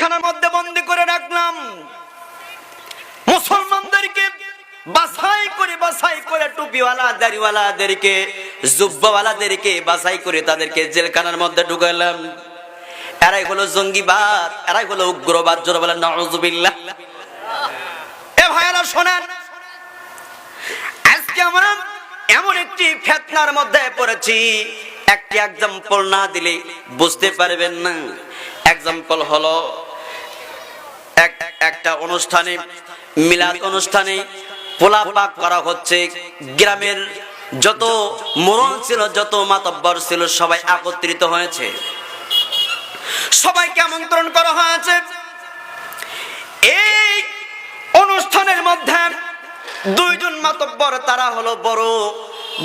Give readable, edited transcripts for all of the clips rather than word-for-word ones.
জেলখানার মধ্যে বন্দী করে রাখলাম। মুসলমানদেরকে বাছাই করে টুপিওয়ালা দাড়িওয়ালাদেরকে জুব্বাওয়ালাদেরকে বাছাই করে তাদেরকে জেলখানার মধ্যে ঢুকাইলাম। এরাই হলো জঙ্গিবাদ, এরাই হলো উগ্রবাদ। জোরে বলেন নাউযুবিল্লাহ। এ ভাইরা শোনেন, আজকে আমরা এমন একটি ফিতনার মধ্যে পড়েছি, একটি এক্সাম্পল না দিলে বুঝতে পারবেন না। এক্সাম্পল হলো একটা অনুষ্ঠানে, মিলাদ অনুষ্ঠানে পোলা পাক করা হচ্ছে। গ্রামের যত মোড়ল ছিল, যত মাতব্বর ছিল, সবাই একত্রিত হয়েছে, সবাইকে আমন্ত্রণ করা হয়েছে। এই অনুষ্ঠানের মধ্যে দুইজন মাতব্বর, তারা হলো বড়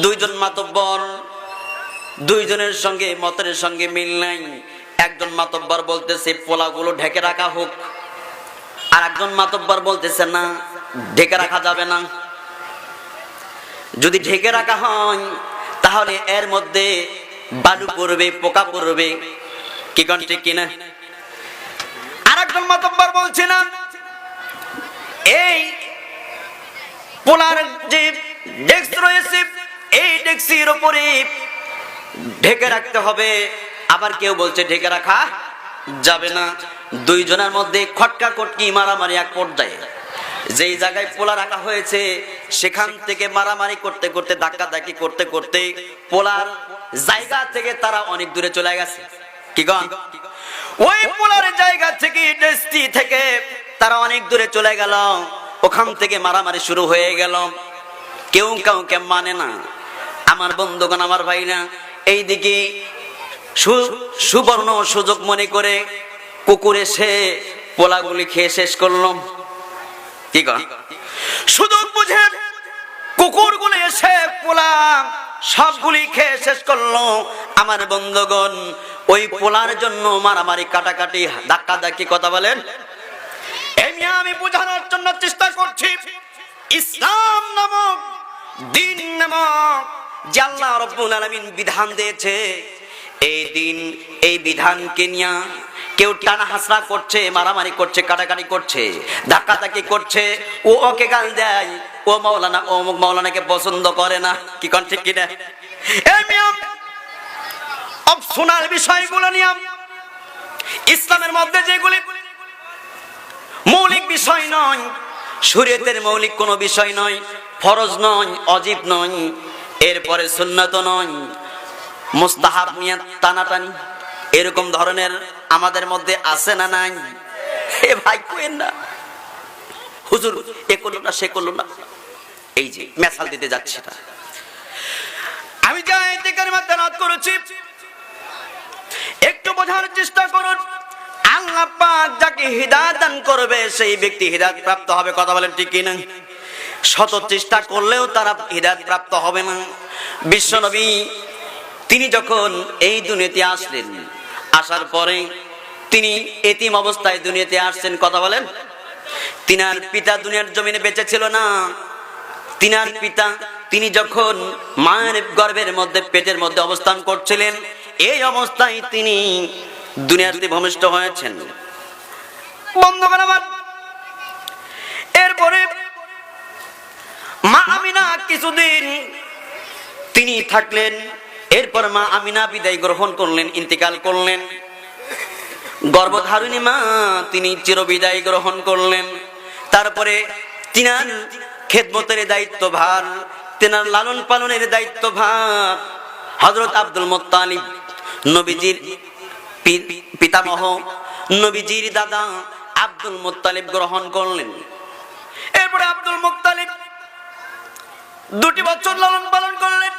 দুইজন মাতব্বর, দুইজনের সঙ্গে মতের সঙ্গে মিল নাই। একজন মাতব্বর বলতেছে পোলাগুলো ঢেকে রাখা হোক, আর একজন মাতব্বর বলতেছে না, ঢেকে রাখা যাবে না। যদি ঢেকে রাখা হয় তাহলে এর মধ্যে বালু পড়বে, পোকা পড়বে। কি কোন ঠিক কিনা? আর একজন মাতব্বর বলছে না, এই পোলার যে ডেস্ক রয়েছে, এই ডেস্কের উপরে ঢেকে রাখতে হবে। আবার কেউ বলছে ঢেকে রাখা যাবে না। দুইজনের মধ্যে খটকা খটকি, মারামারি এক পর্যায়ে। যেই জায়গায় পোলা রাখা হয়েছে সেখান থেকে মারামারি করতে করতে, ধাক্কাধাক্কি করতে করতে পোলার জায়গা থেকে তারা অনেক দূরে চলে গেছে। কি গণ? ওই পোলার জায়গা থেকে, ডেস্টি থেকে তারা অনেক দূরে চলে গেল। ওখান থেকে মারামারি শুরু হয়ে গেল। কেউ কাউকে মানে না। আমার বন্ধুগণ, আমার ভাইরা, এইদিকে সুবর্ণ সুযোগ মনে করে কুকুর এসে পোলাগুলি খেয়ে শেষ করলো। কি কর? সুযোগ বুঝে কুকুরগুলি এসে পোলা সবগুলি খেয়ে শেষ করলো। আমার বন্ধুগণ, ওই পোলার জন্য মারামারি, কাটাকাটি, ধাক্কাধাক্কি, কথা বলেন। আমি বোঝানোর জন্য চেষ্টা করছি, ইসলাম নামক দিন নামক যে আল্লাহ রাব্বুল আলামিন বিধান দিয়েছে, এই দিন, এই বিধানকে নিয়ে কেউ টানা হাসরা করছে, মারামারি করছে, কাটাকাটি করছে, ধাক্কাধাক্কি করছে, ও ওকে গাল দেয়, ও মাওলানা অমুক মাওলানাকে পছন্দ করে না। কি কোন ঠিক কিনা? এই নিয়ম অপশনাল বিষয়গুলো নিয়ে, ইসলামের মধ্যে যেগুলি মৌলিক বিষয় নয়, শরীয়তের মৌলিক কোনো বিষয় নয়, ফরজ নয়, ওয়াজিব নয়, এরপরে সুন্নাত নয়, মুস্তাহাব নিয়ে টানাটানি, এরকম ধরনের আমাদের মধ্যে আছে না নাই? এ ভাই কোয়েন না, হুজুর এ করলো না, সে করলো না। এই যে মেসাল দিতে যাচ্ছে, আমি যা আয়াতে কারিমা তেলাওয়াত করেছি একটু বোঝার চেষ্টা করুন। আল্লাহ পাক যাকে হিদায়াত দান করবে সেই ব্যক্তি হিদায়াত প্রাপ্ত হবে। কথা বলেন ঠিক কি না? শত চেষ্টা করলেও তারা হিদায়াত প্রাপ্ত হবে না। বিশ্বনবী তিনি যখন এই দুনিয়াতে আসলেন, আসার পরে তিনি এতিম অবস্থায় দুনিয়াতে আসছেন। কথা বলেন। তিনার পিতা দুনিয়ার জমিনে বেঁচে ছিল না। তিনার পিতা তিনি যখন মায়ের গর্ভের মধ্যে, পেটের মধ্যে অবস্থান করছিলেন, এই অবস্থায় তিনি দুনিয়াতে ভূমিষ্ঠ হয়েছেন। বন্ধুগণ আমার, এরপরে মা আমিনা কিছুদিন তিনি থাকলেন। এরপর মা আমিনা বিদায় গ্রহণ করলেন, ইন্তেকাল করলেন। গর্ভধারিণী মা তিনি চিরবিদায় গ্রহণ করলেন। তারপরে তিনার খেদমতের দায়িত্বভার, তিনার লালন পালনের দায়িত্বভার হযরত আব্দুল মুত্তালিব, নবীজির পিতামহ, নবীজির দাদা আব্দুল মুত্তালিব গ্রহণ করলেন। এরপরে আব্দুল মুত্তালিব 2 বছর লালন পালন করলেন।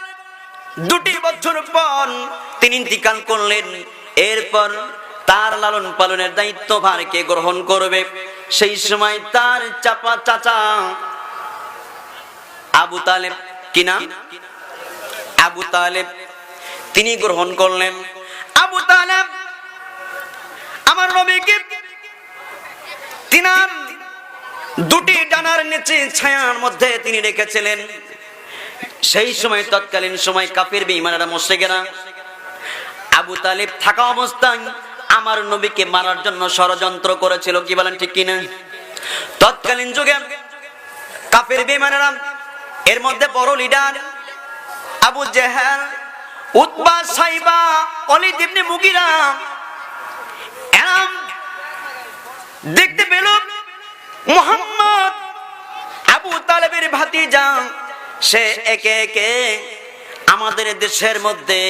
2 বছর পর তিনি ইন্তিকাল করলেন। এরপর তার লালন পালনের দায়িত্বভার কে গ্রহণ করবে? সেই সময় তার চাচা আবু তালেব, কি নাম? আবু তালেব, তিনি গ্রহণ করলেন। আবু তালেব আমার নবীকে তিনার 2টি ডানার নিচে ছায়ার মধ্যে তিনি রেখেছিলেন। সেই সময় তৎকালীন সময় কাফির বেঈমানেরা মুশরিকেরা আবু তালেব থাকা অবস্থায় আমার আমার নবীকে মারার জন্য ষড়যন্ত্র করেছিল, কি বলেন ঠিক কিনা? তৎকালীন যুগে কাফের বেঈমানেরা, এর মধ্যে বড় লিডার আবু জেহেল, উতবা, সাইবা, ওয়ালিদ ইবনে মুগিরা, এরা দেখতে পেল মুহাম্মদ আবু তালেবের ভাতিজা, সে একে একে আমাদের দেশের মধ্যে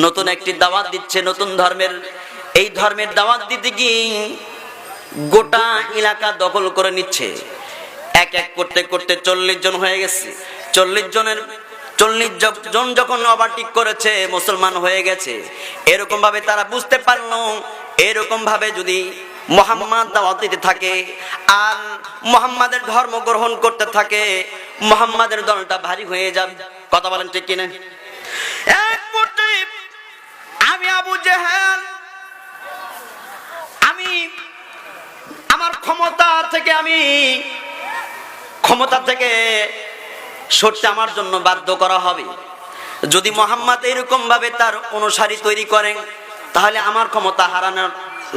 নতুন একটি দাওয়াত দিচ্ছে, নতুন ধর্মের। এই ধর্মের দাওয়াত দিতে গিয়ে গোটা এলাকা দখল করে নিচ্ছে। এক এক করতে করতে 40 জন হয়ে গেছে। 40 জন যখন ওভারটেক করেছে, মুসলমান হয়ে গেছে। এরকম ভাবে তারা বুঝতে পারলো, এরকম ভাবে যদি মুহাম্মদ দাওয়াত দিতে থাকে আর মুহাম্মাদের ধর্ম গ্রহণ করতে থাকে, মুহাম্মাদের দলটা ভারী হয়ে যাবে। কথা বলেন ঠিক কিনা? এক মুহূর্তে আমি আবু জেহেল, আমি আমার ক্ষমতা থেকে সরতে আমার জন্য বাধ্য করা হবে। যদি মুহাম্মদ এরকম ভাবে তার অনুসারী তৈরি করেন, তাহলে আমার ক্ষমতা হারানো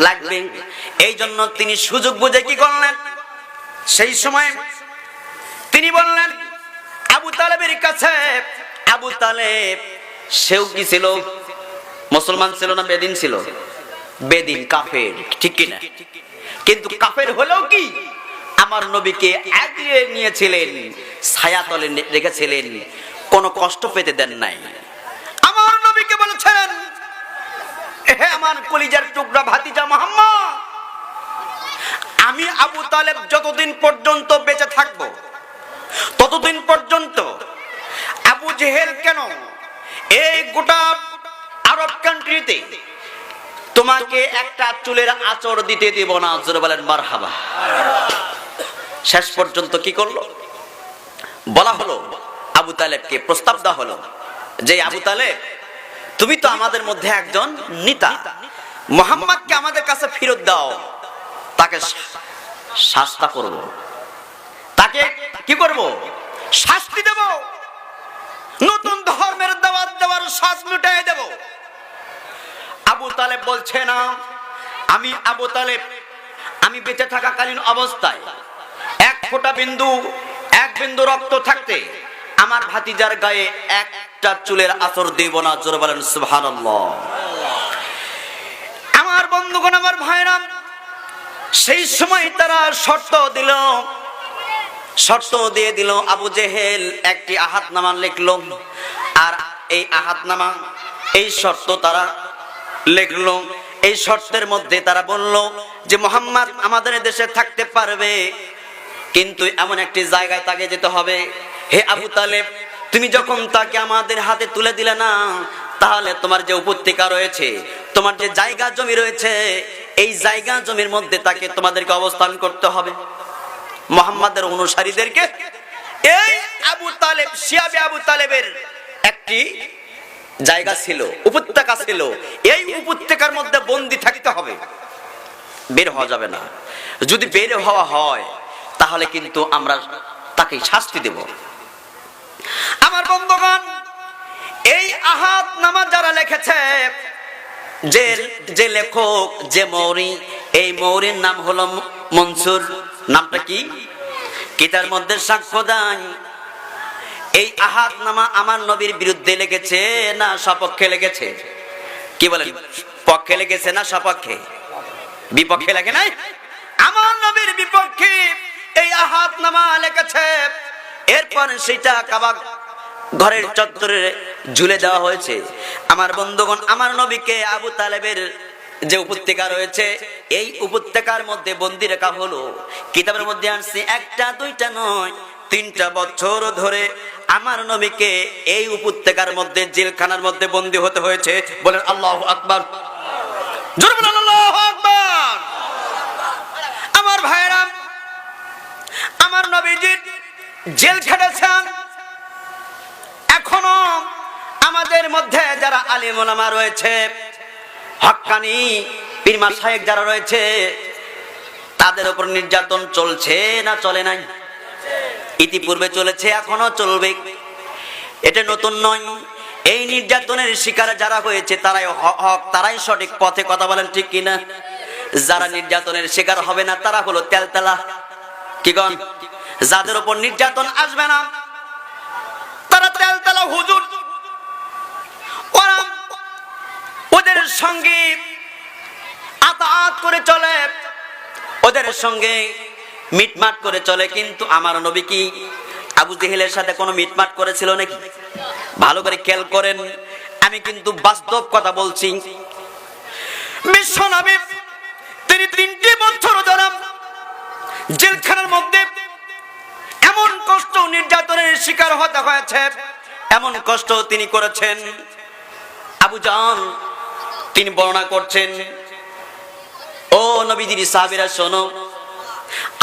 লাগবে। এই জন্য তিনি সুযোগ বুঝে কি করলেন, সেই সময় তিনি বললেন আবু তালেবের কাছে, আবু তালেব সেও কি ছিল? মুসলমান ছিল না বেদিন ছিল? বেদিন, কাফের, ঠিক কিনা? কিন্তু কাফের হলেও কি আমার নবীকে আগিয়ে নিয়েছিলেন, ছায়াতলে রেখেছিলেন, কোনো কষ্ট পেতে দেন নাই। আমার নবীকে বলেছেন, হে আমার কলিজার টুকরা ভাতিজা মুহাম্মদ, আমি আবু তালেব যতদিন পর্যন্ত বেঁচে থাকবো, ততদিন পর্যন্ত আবু জেহেল কেন এই গোটা আরব কান্ট্রিতে তোমাকে একটা চুলের আঁচড় দিতে দিব না। জোরে বলেন মারহাবা। শেষ পর্যন্ত কি করলো? বলা হলো, আবু তালেবকে প্রস্তাব দেওয়া হলো যে আবু তালেব, তুমি তো আমাদের মধ্যে একজন নেতা, মুহাম্মদকে আমাদের কাছে ফেরত দাও, তাকে শাস্তি করব, তাকে কি করব? শাস্তি দেব, নতুন ধর্মের দাওয়াত দেওয়ার শ্বাস মিটিয়ে দেব। আবু তালেব বলছে না, আমি আবু তালেব, আমি বেঁচে থাকাকালীন অবস্থায় এক বিন্দু রক্ত থাকতে আমার ভাতিজার গায়ে একটা চুলের আঁচড় দেব না। জোরে বলেন সুবহানাল্লাহ। আমার বন্ধুগণ, আমার ভাইরা, সেই সময় তারা শর্ত দিয়ে দিল। আবু জেহেল একটি আহাদনামা লিখলো, আর এই আহাদনামা, এই শর্ত তারা লিখলো। এই শর্তের মধ্যে তারা বলল যে মুহাম্মদ আমাদের দেশে থাকতে পারবে, কিন্তু এমন একটি জায়গায় তাকে যেতে হবে। হে আবু তালেব, তুমি যখন তাকে আমাদের হাতে তুলে দিলে না, তাহলে তোমার যে উপত্যকা রয়েছে, তোমার যে জায়গা জমি রয়েছে, এই জায়গা জমির মধ্যে তাকে তোমাদেরকে অবস্থান করতে হবে। মুহাম্মাদের অনুসারীদেরকে এই আবু তালেব, শিয়াবে আবু তালেবের একটি জায়গা ছিল, উপত্যকা ছিল, এই উপত্যকার মধ্যে বন্দী থাকতে হবে, বের হওয়া যাবে না। যদি বের হওয়া হয় তাহলে কিন্তু আমরা তাকে শাস্তি দেব। আমার বন্ধুগণ, এই আহাদনামা যারা লিখেছে, যে লেখক, যে মৌরি, এই মৌরির নাম হলো মনসুর। নামটা কি? কিতাবের মধ্যে সাক্ষ্য দেয় এই আহাদনামা আমার নবীর বিরুদ্ধে লিখেছে না সপক্ষে লিখেছে? কি বলেন? পক্ষে লিখেছে না সপক্ষে? বিপক্ষে লেখে নাই, আমার নবীর বিপক্ষে এই আহাদনামা লিখেছে। এরপর সেটা কাবা ঘরের চত্বরে ঝুলে দেওয়া হয়েছে। আমার বন্ধুগণ, আমার নবীকে আবু তালেবের যে উপত্যকা রয়েছে, এই উপত্যকার মধ্যে বন্দী রাখা হলো। কিতাবের মধ্যে আসছে, একটা দুইটা নয়, 3টা বছর ধরে আমার নবীকে এই উপত্যকার মধ্যে, জেলখানার মধ্যে বন্দী হতে হয়েছে। বলেন আল্লাহু আকবার, জোরে বলেন আল্লাহু আকবার। আমার ভাইরা, আমার নবীজি জেল খেটেছেন। এখনো আমাদের মধ্যে যারা আলেম ওলামা রয়েছে, হক্কানি পীর মাশায়েখ যারা রয়েছে, তাদের উপর নির্যাতন চলছে না চলে নাই? ইতিপূর্বে চলেছে, এখনো চলবে। এটা নতুন নয়। এই নির্যাতনের শিকার যারা হয়েছে তারাই হক, তারাই সঠিক পথে, কথা বলেন ঠিক কিনা? যারা নির্যাতনের শিকার হবে না তারা হলো তেলতেলা। কি গণ? যাদের উপর নির্যাতন আসবে না তারা তেলতেলা হুজুর। ওরা ওদের সঙ্গে আতাত করে চলে, ওদের সঙ্গে মিটমাট করে চলে। কিন্তু আমার নবী কি আবু জেহেলের সাথে কোনো মিটমাট করেছিল নাকি? ভালো করে খেয়াল করেন, আমি কিন্তু বাস্তব কথা বলছি। বিশ্ব নবী তিনি 3 বছর ধরে জেলখানার মধ্যে এমন কষ্ট নির্যাতনের শিকার হতে হয়েছে, এমন কষ্ট তিনি করেছেন। আবু জাহল তিনি বর্ণনা করছেন, ও নবীজির সাহাবীরা শোনো,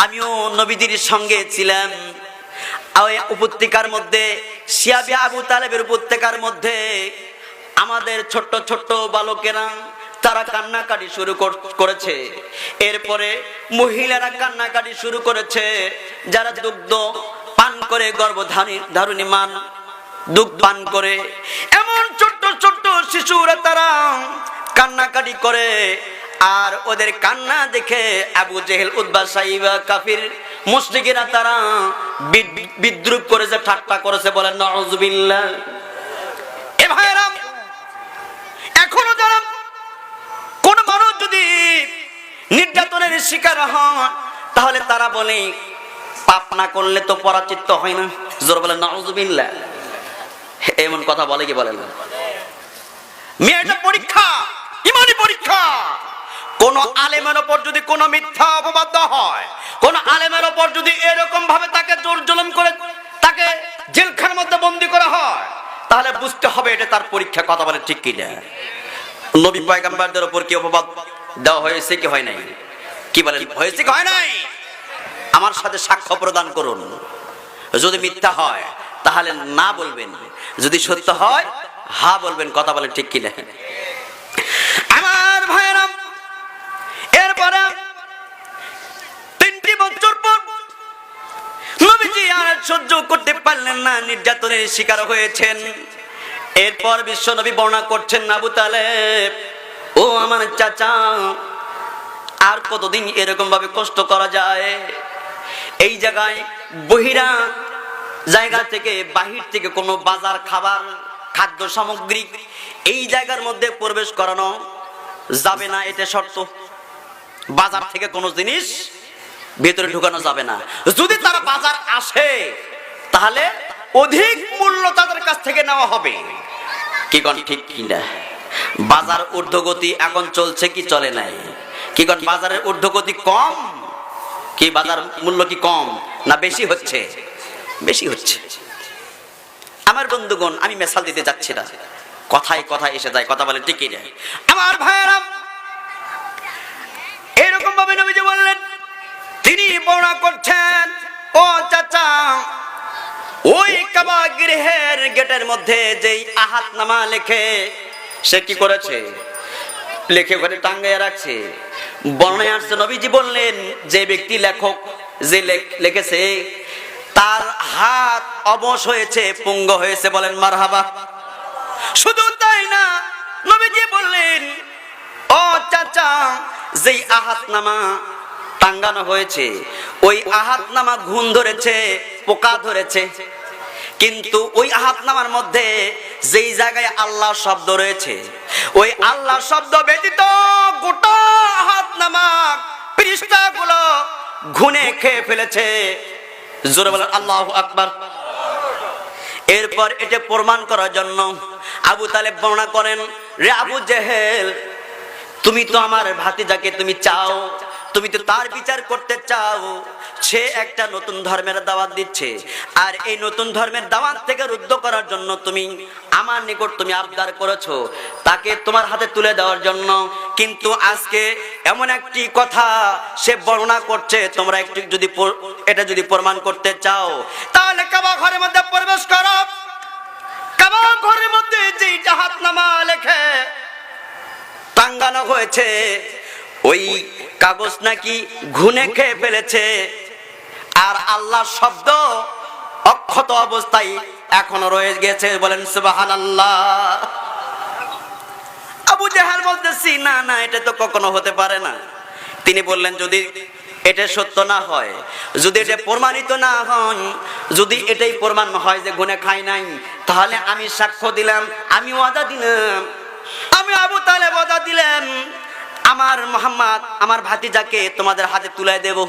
আমিও নবীজির সঙ্গে ছিলাম ওই উপত্যকার মধ্যে, শিয়াবে আবু তালেবের উপত্যকার মধ্যে। আমাদের ছোট্ট ছোট্ট বালকেরা তারা কান্নাকাটি শুরু করেছে। এরপরে মহিলারা কান্নাকাটি শুরু করেছে, যারা দুগ্ধ পান করে, গর্ভধারিণী মান দুধ পান করে, এমন ছোট্ট ছোট্ট শিশুরা তারা কান্নাকাটি করে। আর ওদের কান্না দেখে আবু জেহেল, উতবা, সাইবা, কাফির মুশরিকেরা তারা বিদ্রুপ করেছে, ঠাট্টা করেছে। বলেন নাউযুবিল্লাহ। এ ভাইরা, এখনো যারা কোন মানুষ যদি নির্যাতনের শিকার হয় তাহলে তারা বলে পাপ না করলে তো পরাচিত্ত হয় না। জোর বলেন নাউযুবিল্লাহ। এমন কথা বলে কি বলেন? মেয়েটা পরীক্ষা, ইমানি পরীক্ষা। কোন আলেমের উপর যদি কোনো মিথ্যা অপবাদ দেওয়া হয়, কোন আলেমের উপর যদি এরকম ভাবে তাকে জোর জুলুম করে তাকে জেলখানার মধ্যে বন্দী করা হয়, তাহলে বুঝতে হবে এটা তার পরীক্ষা। কথা বলে ঠিক কিনা? নবী পয়গম্বরদের উপর কি অপবাদ দেওয়া হয়েছে কি হয় নাই? কি বলেন, হয়েছে কি হয় নাই? আমার সাথে সাক্ষ্য প্রদান করুন। যদি মিথ্যা হয় তাহলে না বলবেন, যদি সত্য হয় হা বলবেন। কথা বলে ঠিক কিনা? আমার ভাইরা, এরপরে 3 বছর পর নবীজি আর সহ্য করতে পারলেন না, নির্যাতনের শিকার হয়েছেন। এরপর বিশ্ব নবী বর্ণনা করছেন, আবু তালেব, ও আমার চাচা, আর কতদিন এরকম ভাবে কষ্ট করা যায়? এই জায়গায় বহিরা জায়গা থেকে, বাহির থেকে কোনো বাজার, খাবার, খাদ্য সামগ্রী এই জায়গার মধ্যে প্রবেশ করানো যাবে না, এটা শর্ত। বাজার থেকে কোনো জিনিস ভেতরে ঢুকানো যাবে না। যদি তারা বাজার আসে তাহলে অধিক মূল্য তাদের কাছ থেকে নেওয়া হবে। কি কোন ঠিক কিনা? বাজার ঊর্ধ্বগতি এখন চলছে কি চলে নাই? কি কোন বাজারের ঊর্ধ্বগতি কম? কি বাজার মূল্য কি কম না বেশি হচ্ছে? বেশি হচ্ছে। আমার বন্ধুগণ, আমি মেসাল দিতে যাচ্ছি না, কথায় কথায় এসে যায়। কথা বলে ঠিকই না? আমার ভাইয়েরা, এরকম ভাবে নবীজি বললেন, তিনি বর্ণনা করছেন, ও চাচা, ওই কাবা গৃহের গেটের মধ্যে যেই আহাতনামা লেখে, সে কি করেছে? লেখে ঘরে টাঙ্গাইয়া রাখছে। বর্ণনায় আসছে, নবীজি বললেন, যে ব্যক্তি লেখক যে লিখেছে তার হাত অবশ হয়েছে, পুঙ্গ হয়েছে। বলেন মারহাবা। শুধু তাই না, নবীজি বললেন, ও চাচা, যেই আহাতনামা টাঙ্গানো হয়েছে, ওই আহাতনামা ঘুণ ধরেছে, পোকা ধরেছে। কিন্তু ওই আহাতনামার মধ্যে যেই জায়গায় আল্লাহ শব্দ রয়েছে, ওই আল্লাহ শব্দ ব্যতীত গোটা আহাতনামা পৃষ্ঠাগুলো ঘুণে খেয়ে ফেলেছে। জোরে বলেন আল্লাহু আকবার। এরপর এটা প্রমাণ করার জন্য আবু তালেব বর্ণনা করেন, রে আবু জেহেল, তুমি তো আমার ভাতিজাকে তুমি চাও, তুমি তো তার বিচার করতে চাও। সে একটা নতুন ধর্মের দাওয়াত দিচ্ছে, আর এই নতুন ধর্মের দাওয়াত থেকে রুদ্ধ করার জন্য তুমি আমার নিকট তুমি আবদার করেছো তাকে তোমার হাতে তুলে দেওয়ার জন্য। কিন্তু আজকে এমন একটি কথা সে বর্ণনা করছে, তোমরা একটু যদি এটা যদি প্রমাণ করতে চাও তাহলে কাবা ঘরের মধ্যে প্রবেশ করো। কাবা ঘরের মধ্যে যেই জাহাতনামা লেখে টাঙ্গানো হয়েছে, ওই কাগজ নাকি ঘুণে খেয়ে ফেলেছে, আর আল্লাহ শব্দ অক্ষত অবস্থায় এখনো রয়ে গেছে, বলেন সুবহানাল্লাহ। আবু জাহেল বলতেছি না না, এটা তো কখনো হতে পারে না। তিনি বললেন যদি এটা সত্য না হয়, যদি এটা প্রমাণিত না হয়, যদি এটাই প্রমাণ হয় যে গুনাহ খাই নাই, তাহলে আমি সাক্ষ্য দিলাম, আমি ওয়াদা দিলাম, আমি আবু তালেব ওয়াদা দিলাম, আমার মুহাম্মদ আমার ভাতিজাকে তোমাদের হাতে তুলে দেব।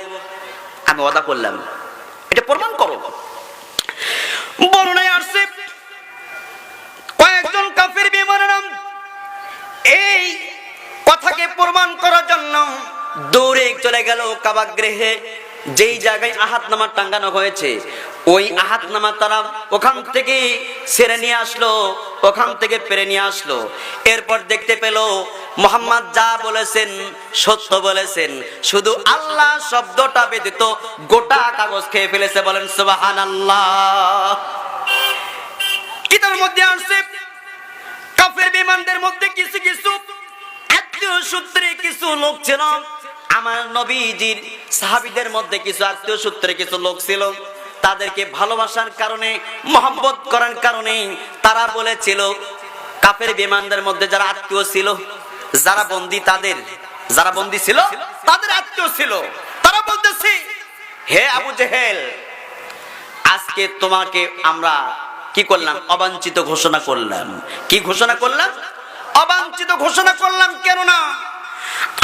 আমি ওয়াদা করলাম, এটা প্রমাণ করো। বর্ণনায় আসছে কয়েকজন কাফের বেঈমানেরা এই কথাকে প্রমাণ করার জন্য দৌড়ে চলে গেল কাবা গৃহে। যেই জায়গায় আহাতনামা টাঙ্গানো হয়েছে, ওই আহাতনামা তারা ওখান থেকে ছেড়ে নিয়ে আসলো, ওখান থেকে পেরে নিয়ে আসলো। এরপর দেখতে পেল মুহাম্মদ যা বলেছেন সত্য বলেছেন, শুধু আল্লাহ শব্দটা ব্যতীত গোটা কাগজ খেয়ে ফেলেছে, বলেন সুবহানাল্লাহ। কিতাবের মধ্যে আসছে কাফের বেঈমানদের মধ্যে কিছু কিছু আত্মীয় সূত্রে কিছু লোক ছিল, আমার নবীজির সাহাবীদের মধ্যে কিছু আত্মীয় সূত্রে কিছু লোক ছিল, তাদেরকে ভালোবাসার কারণে, মহব্বত করার কারণে তারা বলেছিল, কাফের বেঈমানদের মধ্যে যারা আত্মীয় ছিল, যারা বন্দী, তাদের যারা বন্দী ছিল তাদের আত্মীয় ছিল, তারা বলতেছে হে আবু জেহেল, আজকে তোমাকে আমরা কি করলাম? অবাঞ্ছিত ঘোষণা করলাম। কি ঘোষণা করলাম? অবাঞ্ছিত ঘোষণা করলাম। কেন না?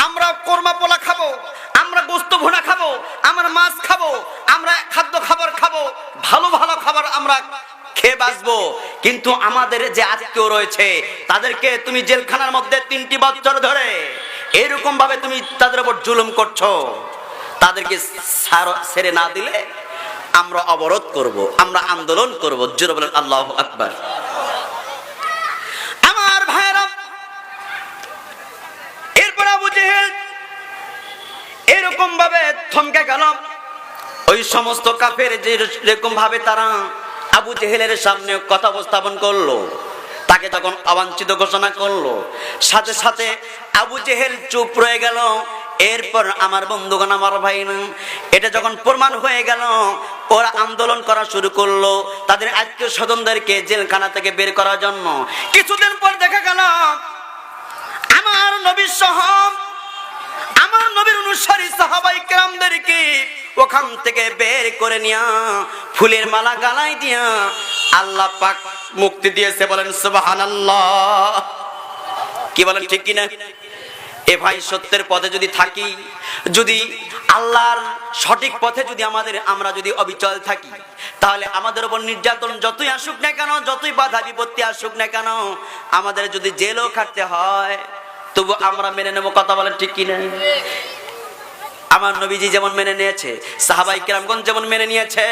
আমরা কোরমা পোলা খাবো, আমরা গোস্ত ভুনা খাবো, আমরা মাছ খাবো, আমরা খাদ্য খাবার খাবো, ভালো ভালো খাবার আমরা খেয়ে বাঁচবো, কিন্তু আমাদের যে আত্মীয় রয়েছে তাদেরকে তুমি জেলখানার মধ্যে 3টি বছর ধরে এরকম ভাবে তুমি তাদের উপর জুলুম করছো, তাদেরকে ছেড়ে না দিলে আমরা অবরোধ করব, আমরা আন্দোলন করব। জোরে বলেন আল্লাহু আকবার। আমার ভাইরা, এরপর আবু জেহেল এরকম ভাবে থমকে গেল। ওই সমস্ত কাফের যেরকম ভাবে তারা আবু জেহেলের সামনে কথা উপস্থাপন করলো, তাকে তখন অবাঞ্ছিত ঘোষণা করলো, সাথে সাথে আবু জেহেল চুপ রয়ে গেল। এরপর আমার বন্ধুগণ, আমার ভাই না, এটা যখন প্রমাণ হয়ে গেল, ওরা আন্দোলন করা শুরু করলো তাদের আত্মীয় স্বজনদেরকে জেলখানা থেকে বের করার জন্য। কিছুদিন পর দেখা গেল আমার নবীর সহ আমার নবীর অনুসারী সাহাবায়ে কেরামদেরকে ওখান থেকে বের করে নিয়া ফুলের মালা গালায় দিয়া আল্লাহ পাক মুক্তি দিয়েছে, বলেন সুবহানাল্লাহ। কি বলেন, ঠিক কিনা? এ ভাই, সত্যের পথে যদি থাকি, যদি আল্লাহর সঠিক পথে যদি আমরা যদি অবিচল থাকি, তাহলে আমাদের উপর নির্যাতন যতই আসুক না কেন, যতই বাধা বিপত্তি আসুক না কেন, আমাদের যদি জেলও খাটতে হয় তবু আমরা মেনে নেব। কথা বলেন ঠিক কিনা? আমার নবীজি যেমন মেনে নিয়েছে, সাহাবায়ে কেরামগণ যেমন মেনে নিয়েছে,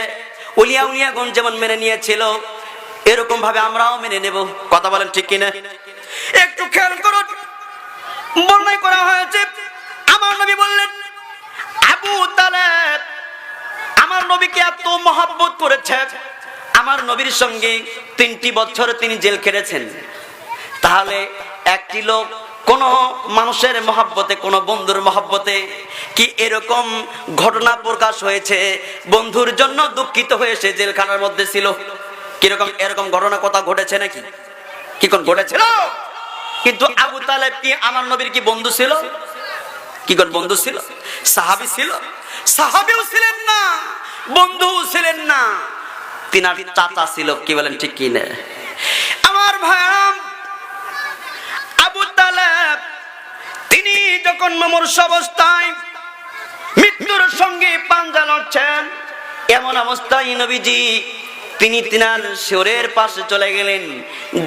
উলিয়া উলিয়াগণ যেমন মেনে নিয়েছিল, এরকম ভাবে আমরাও মেনে নেব। কথা বলেন ঠিক কিনা? একটু খেয়াল করুন, বর্ণনা করা হয়েছে আমার নবী বললেন, আবু তালেব আমার নবীকে এত মহব্বত করেছে, আমার নবীর সঙ্গে 3টি বছর তিনি জেল খেটেছেন। তাহলে একটি লোক কোন মানুষের মহব্বতে, কোন বন্ধুর মহব্বতে কি এরকম ঘটনা প্রকাশ হয়েছে, বন্ধুর জন্য দুঃখিত হয়ে সে জেলখানার মধ্যে ছিল? কিরকম এরকম ঘটনা কথা ঘটেছে নাকি? কি কোন ঘটেছিল? কিন্তু আবু তালেব কি আমার নবীর কি বন্ধু ছিল? কি কোন বন্ধু ছিল? সাহাবী ছিল? সাহাবীও ছিলেন না, বন্ধুও ছিলেন না, তিনার চাচা ছিল। কি বলেন ঠিক কি না? আমার ভাইরা, আবু তালেব তিনি যখন মুমূর্ষু অবস্থায় মৃত্যুর সঙ্গে পাঞ্জা লড়ছেন, এমন অবস্থায় নবীজি তিনি তিনার শরীরের পাশে চলে গেলেন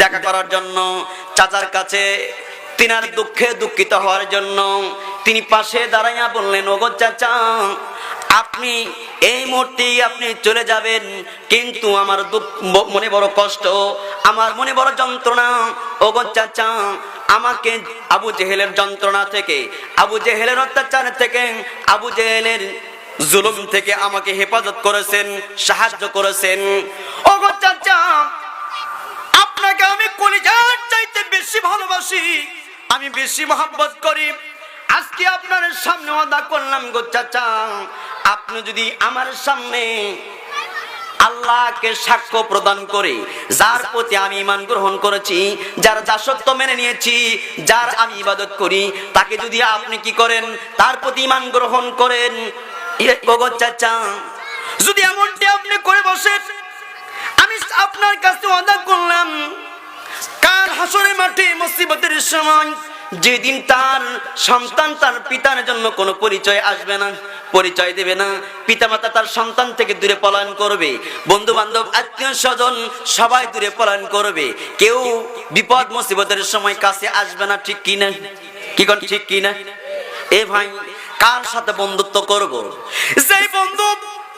দেখা করার জন্য, চাচার কাছে তিনার দুঃখে দুঃখিত হওয়ার জন্য। তিনি পাশে দাঁড়াইয়া বললেন, ওগো চাচা, আপনি এই মুহূর্তেই আপনি চলে যাবেন, কিন্তু আমার মনে বড় কষ্ট, আমার মনে বড় যন্ত্রণা। ওগো চাচা, আমাকে আবু জেহেলের যন্ত্রণা থেকে, আবু জেহেলের অত্যাচার থেকে, আবু জেহেলের জুলুম থেকে আমাকে হেফাজত করেছেন, সাহায্য করেছেন। ওগো চাচা, আপনাকে আমি কলিজার চাইতে বেশি ভালোবাসি, আমি বেশি মহব্বত করি। আজকে আপনার সামনে ওয়াদা করলাম গো চাচা, আপনি যদি আমার সামনে আল্লাহকে সাক্ষ্য প্রদান করে যার প্রতি আমি ঈমান গ্রহণ করেছি, যার দাসত্ব মেনে নিয়েছি, যার আমি ইবাদত করি, তাকে যদি আপনি কি করেন, তার প্রতি ঈমান গ্রহণ করেন, ওগো চাচা যদি এমনটি আপনি করে বসেন, আমি আপনার কাছে ওয়াদা করলাম কাল হাসরের মাঠে মুসিবতের সময় যেদিন তার সন্তান তার পিতার জন্য কোনো পরিচয় আসবে না, পরিচয় দেবে না, পিতামাতা তার সন্তান থেকে দূরে পলায়ন করবে, বন্ধু বান্ধব আত্মীয় স্বজন সবাই দূরে পলায়ন করবে, কেউ বিপদ মুসিবতের সময় কাছে আসবে না, ঠিক কি না? কি কোন ঠিক কি না? এ ভাই কার সাথে বন্ধুত্ব করব? যেই বন্ধু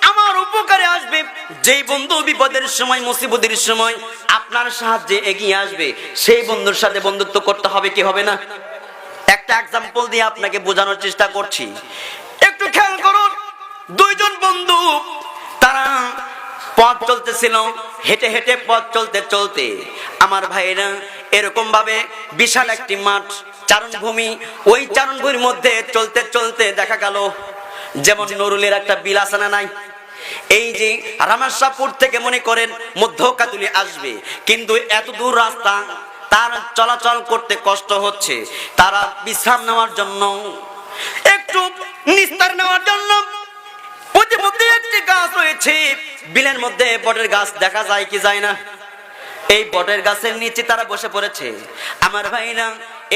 আমার উপকারে আসবে, যেই বন্ধু বিপদের সময় মুসিবতের সময় আপনার সাহায্যে এগিয়ে আসবে, সেই বন্ধুর সাথে বন্ধুত্ব করতে হবে কি হবে না? একটা এক্সাম্পল দিয়ে আপনাকে বোঝানোর চেষ্টা করছি, একটু খেয়াল করুন। দুইজন বন্ধু তারা পথ চলতেছিল, হেঁটে হেঁটে পথ চলতে চলতে আমার ভাইরা এরকম ভাবে বিশাল একটি মাঠ চারণভূমি, ওই চারণভূমির মধ্যে চলতে চলতে দেখা গেল যেমন নরুলের একটা বিল আছে না নাই, এই যে রামেশ্বরপুর থেকে মনে করেন মধ্যকাতুলি আসবে, কিন্তু এত দূর রাস্তা তার চলাচল করতে কষ্ট হচ্ছে, তারা বিশ্রাম নেওয়ার জন্য একটু নিস্তার নেওয়ার জন্য প্রতিমধ্যে একটি গাছ রয়েছে, বিলের মধ্যে বটের গাছ দেখা যায় কি যায় না, এই বটের গাছের নিচে তারা বসে পড়েছে। আমার ভাইরা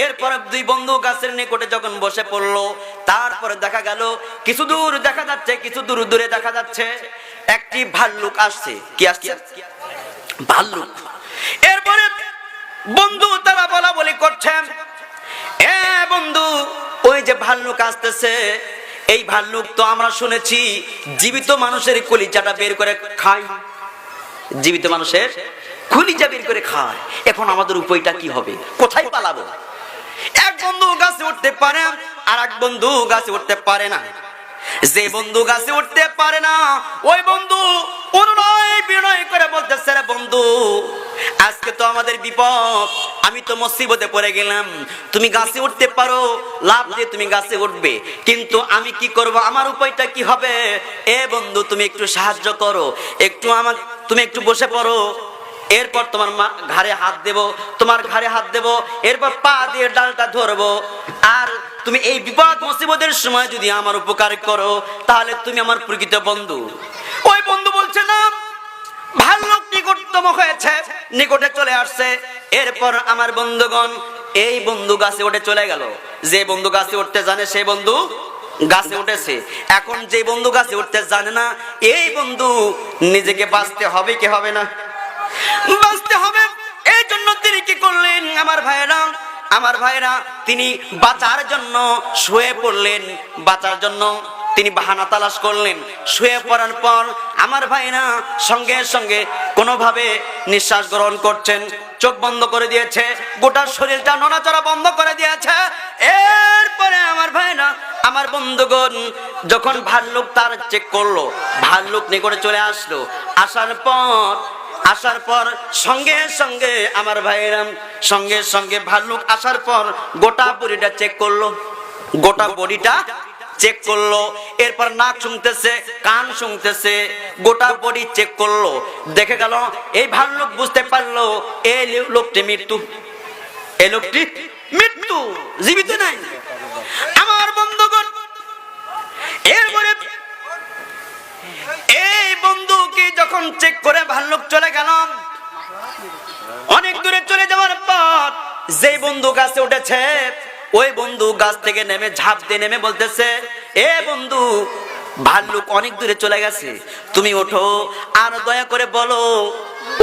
এরপরে দুই বন্ধু গাছের নিকটে যখন বসে পড়লো, তারপরে দেখা গেল কিছু দূর দেখা যাচ্ছে, কিছু দূর দূরে দেখা যাচ্ছে একটি ভাল্লুক আসছে। কি আসছে? ভাল্লুক। এরপরে বন্ধু তারা বলা বলি করছে, এ বন্ধু ওই যে ভাল্লুক আসতেছে, এই ভাল্লুক তো আমরা শুনেছি জীবিত মানুষের কলিজাটা বের করে খায়, জীবিত মানুষের কলিজা বের করে খায়, এখন আমাদের উপায়টা কি হবে, কোথায় পালাবো? এক বন্ধু গাছে উঠতে পারে আর এক বন্ধু গাছে উঠতে পারে না। যে বন্ধু গাছে উঠতে পারে না ওই বন্ধু অনুনয় বিনয় করে বলতেছে, রে বন্ধু আজকে তো আমাদের বিপদ, আমি তো মুসিবতে পড়ে গেলাম, তুমি গাছে উঠতে পারো, লাভ দিয়ে তুমি গাছে উঠবে, কিন্তু আমি কি করব, আমার উপায়টা কি হবে? এ বন্ধু তুমি একটু সাহায্য করো, একটু আমার তুমি একটু বসে পড়ো, এরপর তোমার ঘাড়ে হাত দেব, তোমার ঘাড়ে হাত দেব, এরপর পা দিয়ে ডালটা ধরবো, আর তুমি এই বিপদ মুসিবতের সময় যদি আমার উপকার করো তাহলে তুমি আমার প্রকৃত বন্ধু। ওই বন্ধু বলছে না, ভাল্লুক নিকটতম হয়েছে, নিকটে চলে আসছে। এরপর আমার বন্ধুগণ এই বন্ধু গাছে উঠে চলে গেল, যে বন্ধু গাছে উঠতে জানে সেই বন্ধু গাছে উঠেছে, এখন যে বন্ধু গাছে উঠতে জানে না এই বন্ধু নিজেকে বাঁচতে হবে কি হবে না? বাঁচতে হবে। এই জন্য তিনি কি করলেন আমার ভাইরা তিনি বাঁচার জন্য শুয়ে পড়লেন, বাঁচার জন্য তিনি বাহানা তালাশ করলেন। শুয়ে পড়ার পর আমার ভাইরা সঙ্গে সঙ্গে কোনোভাবে নিঃশ্বাস গ্রহণ করছেন, চোখ বন্ধ করে দিয়েছে, গোটা শরীরটা নড়াচড়া বন্ধ করে দিয়েছে। এরপরে আমার ভাইরা আমার বন্ধুগণ যখন ভাল্লুক তার চেক করলো, ভাল্লুক নিকটে চলে আসলো, আসার পর সঙ্গে সঙ্গে আমার ভাইরাম সঙ্গে সঙ্গে ভাল্লুক আসার পর গোটা বডিটা চেক করলো, গোটা বডিটা চেক করলো, এরপর নাক শুনতেছে, কান শুনতেছে, গোটা বডি চেক করলো, দেখে গেল এই ভাল্লুক বুঝতে পারলো এই লোকটি মৃত্যু, এই লোকটি মৃত্যু, জীবিত নাই। আমার বন্ধুগণ এরপরে এই বন্ধুকে যখন চেক করে ভাল্লুক চলে গেল, অনেক দূরে চলে যাওয়ার পর যে বন্ধু গাছে উঠেছে ওই বন্ধু গাছ থেকে নেমে ঝাঁপ দিয়ে নেমে বলতেছে, এ বন্ধু ভাল্লুক অনেক দূরে চলে গেছে, তুমি ওঠো আর দয়া করে বলো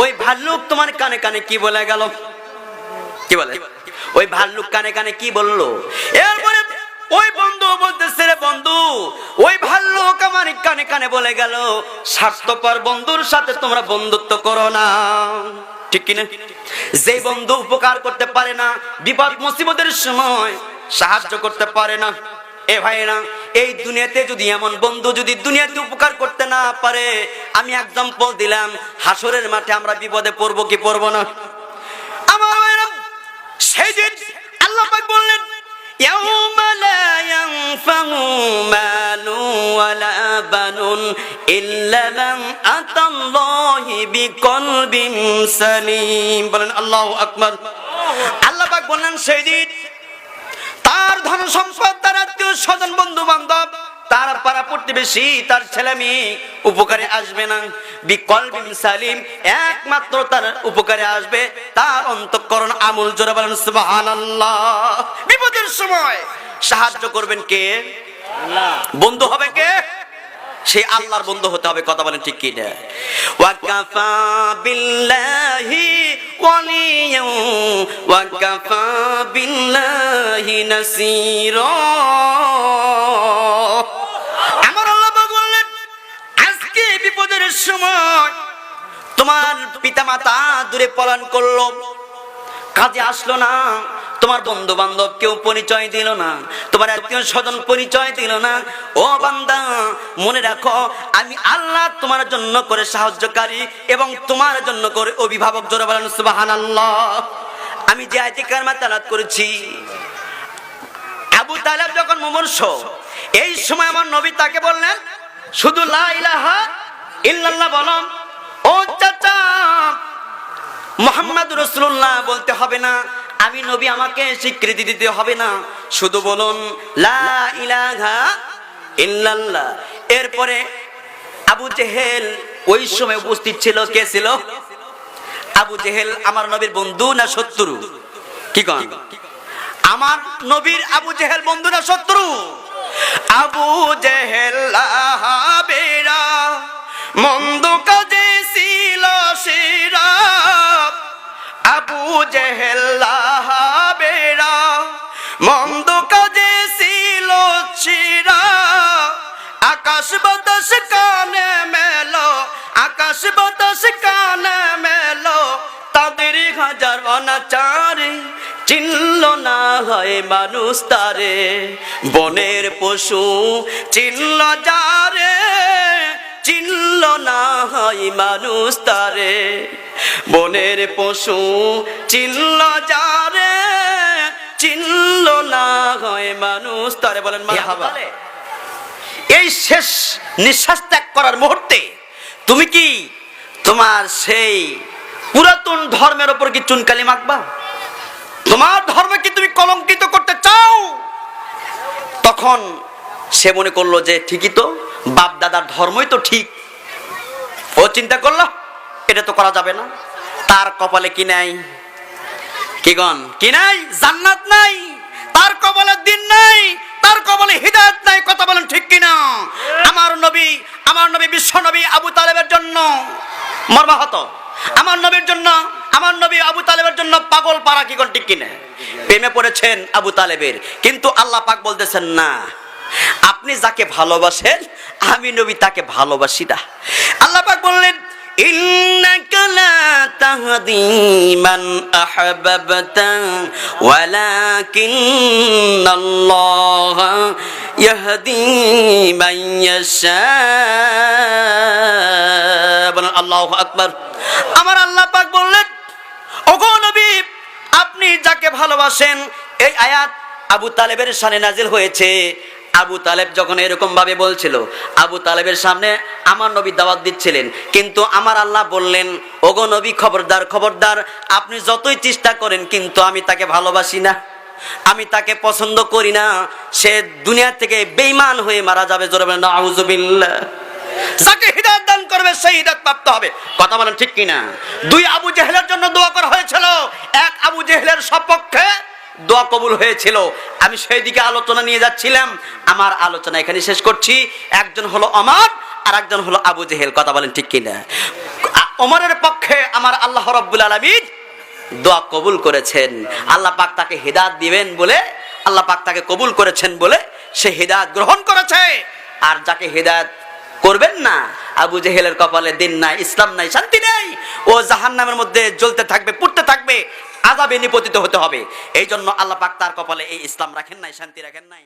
ওই ভাল্লুক তোমার কানে কানে কি বলে গেল, কি বলে ওই ভাল্লুক কানে কানে কি বললো? এরপরে ওই বন্ধু বলতেছে, রে বন্ধু ওই ভাল্লুক আমার কানে কানে বলে গেল স্বার্থপর বন্ধুর সাথে তোমরা বন্ধুত্ব করো না, ঠিক কিনা? যে বন্ধু উপকার করতে পারে না, বিপদ মুসিবতের সময় সাহায্য করতে পারে না, এ ভাইরা এই দুনিয়াতে যদি এমন বন্ধু যদি দুনিয়াতে উপকার করতে না পারে, আমি এক্সাম্পল দিলাম, হাসরের মাঠে আমরা বিপদে পড়বো কি পড়বো না? আমার ভাইরা সেই দিন আল্লাহ পাক বললেন, ইয়াউমা লা ইয়ানফাউ মালু ওয়ালা বানুন ইল্লা মান আতাল্লাহি বিকলবিন সালিম। বলেন আল্লাহু আকবার। আল্লাহ পাক বলেন সেই দিন তার ধন সম্পদ, তার আত্মীয় স্বজন, বন্ধু বান্ধব, তার পাড়া প্রতিবেশী, তার ছেলে মেয়ে উপকারে আসবে না। বিকলবিন সালিম, একমাত্র তার উপকারে আসবে তার অন্তঃকরণ আমল। জোরে বলেন সুবহানাল্লাহ। বিপদের সময় সাহায্য করবেন কে? আল্লাহ। বন্ধু হবে কে? সেই আল্লাহর বন্ধু হতে হবে। কথা বলেন ঠিক কি না? ওয়া কাফা বিল্লাহি ওয়ালিয়্যা ওয়া কাফা বিল্লাহি নাসীরা। আমার আল্লাহ বলেন আজকে বিপদের সময় তোমার পিতামাতা দূরে পলায়ন করলো, কাজে আসলো না, তোমার বন্ধু বান্ধব কেউ পরিচয় দিল না, তোমার আত্মীয় স্বজন পরিচয় দিল না। ও বান্দা মনে রাখো, আমি আল্লাহ তোমার জন্য করে সাহায্যকারী এবং তোমার জন্য করে অভিভাবক। জোরে বলেন সুবহানাল্লাহ। আমি যে আয়াতে কারিমা তেলাওয়াত করেছি, আবু তালেব যখন মুমূর্ষ, এই সময় আমার নবী তাকে বললেন শুধু লা ইলাহা ইল্লাল্লাহ বলো। ও চাচা, মুহাম্মদ রাসূলুল্লাহ বলতে হবে না, আমি নবী, আমাকে স্বীকৃতি দিতে হবে না, শুধু বলুন লা ইলাহা ইল্লাল্লাহ। এরপরে আবু জেহেল ওই সময় উপস্থিত ছিল। কে ছিল? আবু জেহেল আমার নবীর বন্ধু না শত্রু? কি কন? আমার নবীর আবু জেহেল বন্ধু না শত্রু? আবু জেহেল লাহাবেরা মন্দ কাজে ছিল সেরা। আবু জেহেল লাহাবেরা মন্দ কাজে ছিল সেরা। আকাশ বাতাস কানে মেলো, আকাশ বাতাস কানে মেলো, তাদের হাজার অনাচারে চিনল না হয় মানুষ তারে। বনের পশু চিনল যারে, চিনল না হয় মানুষ তারে। বনের পশু চিনল যারে, চিনল না হয় মানুষ তারে। বলেন মারহাবা। এই শেষ নিঃশ্বাস ত্যাগ করার মুহূর্তে তুমি কি তোমার সেই পুরাতন ধর্মের উপর কি চুনকালি মাখবা? তোমার ধর্ম কি তুমি কলঙ্কিত করতে চাও? তখন সে মনে করলো যে ঠিকই তো, বাপ দাদার ধর্মই তো ঠিক। ও চিন্তা করলো এটা তো করা যাবে না। তার কপালে কি নাই? কি গন? কি নাই? জান্নাত নাই, তার কপালে দিন নাই, তার কপালে হিদায়াত নাই। কথা বলেন ঠিক কিনা? আমার নবী বিশ্ব নবী আবু তালেবের জন্য মর্মাহত, আমার নবীর জন্য, আমার নবী আবু তালেবের জন্য পাগল পারা। কি কোন ঠিক কিনা? প্রেমে পড়েছেন আবু তালেবের, কিন্তু আল্লাহ পাক বলতেছেন না, আপনি যাকে ভালোবাসেন আমি নবী তাকে ভালোবাসি না। আল্লাহ পাক বললেন ইন্নাকা লা তাহদি মান আহবাবতা ওয়ালাকিন্নাল্লাহ ইয়াহদি মান ইয়াশা। বলেন আল্লাহু আকবার। আমার আল্লাহ পাক বললেন ওগো নবী, আপনি যাকে ভালোবাসেন। এই আয়াত আবু তালেবের শানে নাজিল হয়েছে। আবু তালেব যখন এরকম ভাবে বলছিল, আবু তালেবের সামনে আমার নবী দাওয়াত দিচ্ছিলেন, কিন্তু আমার আল্লাহ বললেন ওগো নবী, খবরদার খবরদার, আপনি যতই চেষ্টা করেন কিন্তু আমি তাকে ভালোবাসি না, আমি তাকে পছন্দ করি না। সে দুনিয়া থেকে বেঈমান হয়ে মারা যাবে। জোরে বলেন আউযুবিল্লাহ। যাকে হিদায়াত দান করবে সেই হিদায়াত প্রাপ্ত হবে। কথা বলেন ঠিক কিনা? দুই আবু জেহেলের জন্য দোয়া করা হয়েছিল, এক আবু জেহেলের সপক্ষে দোয়া কবুল হয়েছিল। আমি সেই দিকে আলোচনা নিয়ে যাচ্ছিলাম, আমার আলোচনা এখানে শেষ করছি। একজন হলো ওমর আর একজন হলো আবু জেহেল। কথা বলেন ঠিক কিনা? ওমরের পক্ষে আমার আল্লাহ রাব্বুল আলামিন দোয়া কবুল করেছেন। আল্লাহ পাক তাকে হিদায়াত দিবেন বলে, আল্লাহ পাক তাকে কবুল করেছেন বলে সে হিদায়াত গ্রহণ করেছে। আর যাকে হিদায়াত করবেন না, আবু জেহেলের কপালে দিন নাই, ইসলাম নাই, শান্তি নেই। ও জাহান্নামের মধ্যে জ্বলতে থাকবে, পুড়তে থাকবে, আযাবে নিপতিত হতে হবে। এই জন্য আল্লাহ পাক তার কপালে এই ইসলাম রাখেন নাই, শান্তি রাখেন নাই।